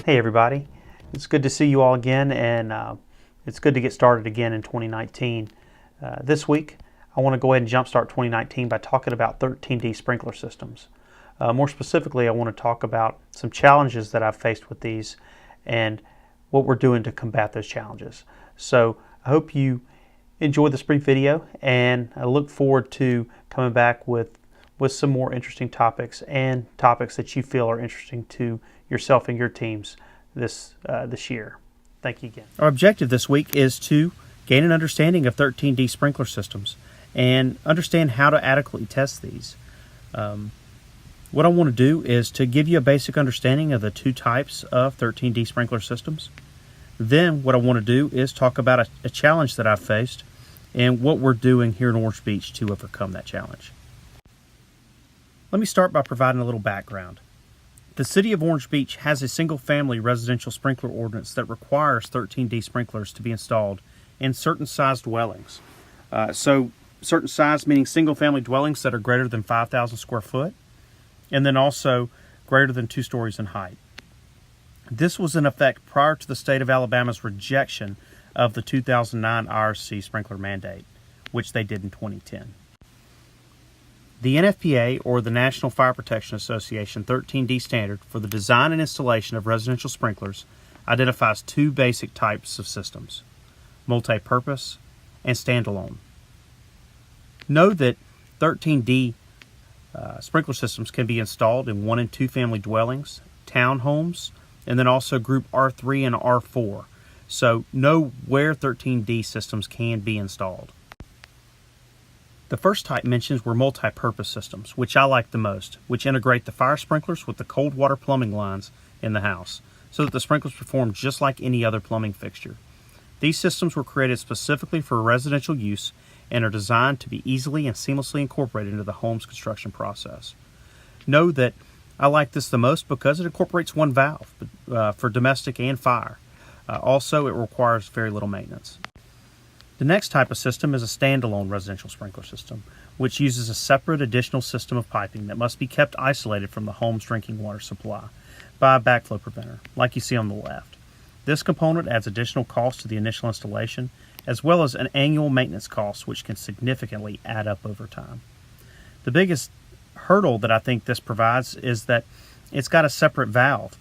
Hey everybody, it's good to see you all again, and it's good to get started again in 2019. This week I want to go ahead and jumpstart 2019 by talking about 13D sprinkler systems. More specifically, I want to talk about some challenges that I've faced with these and what we're doing to combat those challenges. So I hope you enjoyed this brief video, and I look forward to coming back with some more interesting topics and topics that you feel are interesting to yourself and your teams this year. Thank you again. Our objective this week is to gain an understanding of 13D sprinkler systems and understand how to adequately test these. What I want to do is to give you a basic understanding of the two types of 13D sprinkler systems. Then what I want to do is talk about a challenge that I've faced and what we're doing here in Orange Beach to overcome that challenge. Let me start by providing a little background. The City of Orange Beach has a single-family residential sprinkler ordinance that requires 13D sprinklers to be installed in certain size dwellings. So certain size meaning single-family dwellings that are greater than 5,000 square foot, and then also greater than 2 stories in height. This was in effect prior to the state of Alabama's rejection of the 2009 IRC sprinkler mandate, which they did in 2010. The NFPA, or the National Fire Protection Association 13D standard for the design and installation of residential sprinklers, identifies two basic types of systems: multi-purpose and standalone. Know that 13D sprinkler systems can be installed in 1 and 2 family dwellings, townhomes, and then also group R3 and R4. So know where 13D systems can be installed. The first type mentions were multi-purpose systems, which I like the most, which integrate the fire sprinklers with the cold water plumbing lines in the house, so that the sprinklers perform just like any other plumbing fixture. These systems were created specifically for residential use and are designed to be easily and seamlessly incorporated into the home's construction process. Know that I like this the most because it incorporates one valve for domestic and fire. Also, it requires very little maintenance. The next type of system is a standalone residential sprinkler system, which uses a separate additional system of piping that must be kept isolated from the home's drinking water supply by a backflow preventer, like you see on the left. This component adds additional cost to the initial installation, as well as an annual maintenance cost, which can significantly add up over time. The biggest hurdle that I think this provides is that it's got a separate valve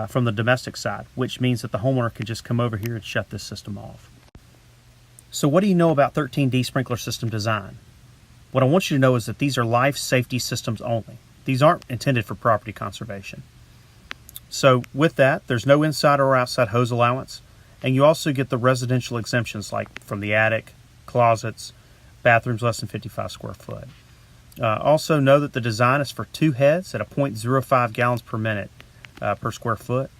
from the domestic side, which means that the homeowner can just come over here and shut this system off. So what do you know about 13D sprinkler system design? What I want you to know is that these are life safety systems only. These aren't intended for property conservation. So with that, there's no inside or outside hose allowance, and you also get the residential exemptions like from the attic, closets, bathrooms less than 55 square foot. Also know that the design is for 2 heads at a 0.05 gallons per minute per square foot,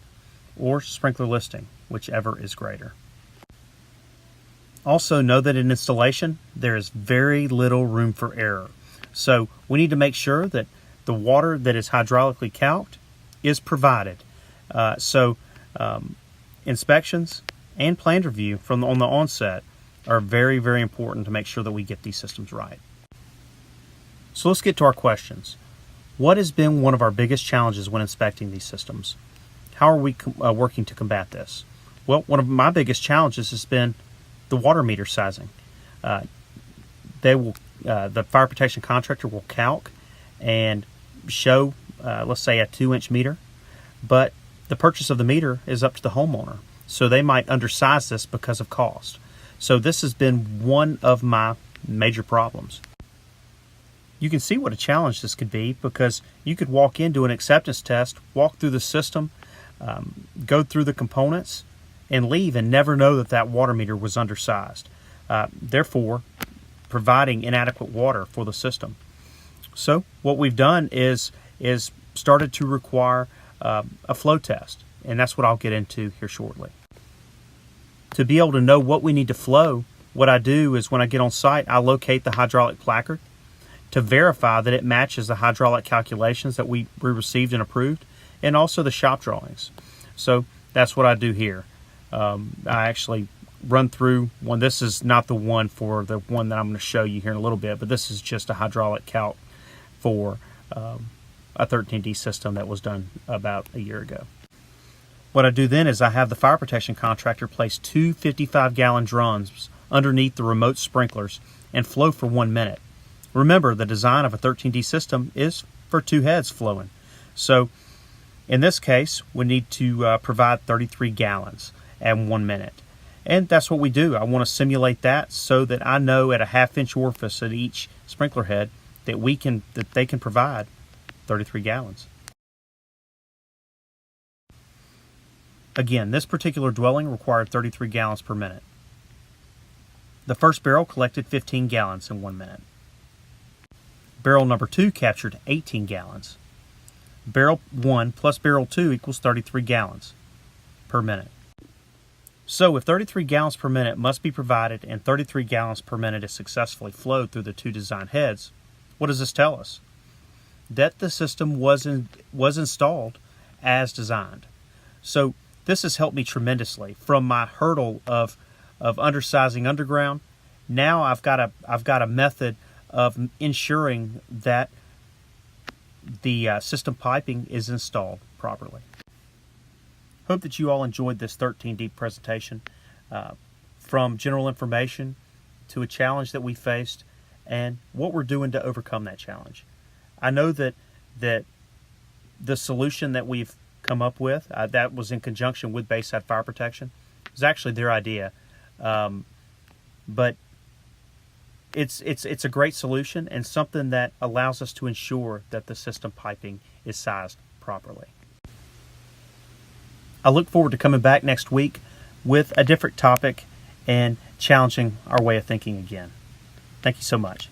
or sprinkler listing, whichever is greater. Also know that in installation, there is very little room for error. So we need to make sure that the water that is hydraulically calced is provided. Inspections and planned review on the onset are very, very important to make sure that we get these systems right. So let's get to our questions. What has been one of our biggest challenges when inspecting these systems? How are we working to combat this? Well, one of my biggest challenges has been the water meter sizing. The fire protection contractor will calc and show, let's say, a 2-inch meter, but the purchase of the meter is up to the homeowner. So they might undersize this because of cost. So this has been one of my major problems. You can see what a challenge this could be, because you could walk into an acceptance test, walk through the system, go through the components, and leave and never know that water meter was undersized, therefore providing inadequate water for the system. So what we've done is started to require a flow test, and that's what I'll get into here shortly. To be able to know what we need to flow, what I do is when I get on site, I locate the hydraulic placard to verify that it matches the hydraulic calculations that we received and approved, and also the shop drawings. So that's what I do here. I actually run through one. This is not the one for the one that I'm going to show you here in a little bit, but this is just a hydraulic calc for a 13D system that was done about a year ago. What I do then is I have the fire protection contractor place two 55-gallon drums underneath the remote sprinklers and flow for 1 minute. Remember, the design of a 13D system is for 2 heads flowing. So in this case, we need to provide 33 gallons at 1 minute. And that's what we do. I want to simulate that so that I know at a 1/2-inch orifice at each sprinkler head that they can provide 33 gallons. Again, this particular dwelling required 33 gallons per minute. The first barrel collected 15 gallons in 1 minute. Barrel number 2 captured 18 gallons. Barrel 1 plus barrel 2 equals 33 gallons per minute. So if 33 gallons per minute must be provided and 33 gallons per minute is successfully flowed through the 2 design heads, what does this tell us? That the system was installed as designed. So this has helped me tremendously from my hurdle of undersizing underground. Now I've got a method of ensuring that the system piping is installed properly. Hope that you all enjoyed this 13D presentation, from general information to a challenge that we faced and what we're doing to overcome that challenge. I know that the solution that we've come up with, that was in conjunction with Bayside Fire Protection, was actually their idea, but it's a great solution and something that allows us to ensure that the system piping is sized properly. I look forward to coming back next week with a different topic and challenging our way of thinking again. Thank you so much.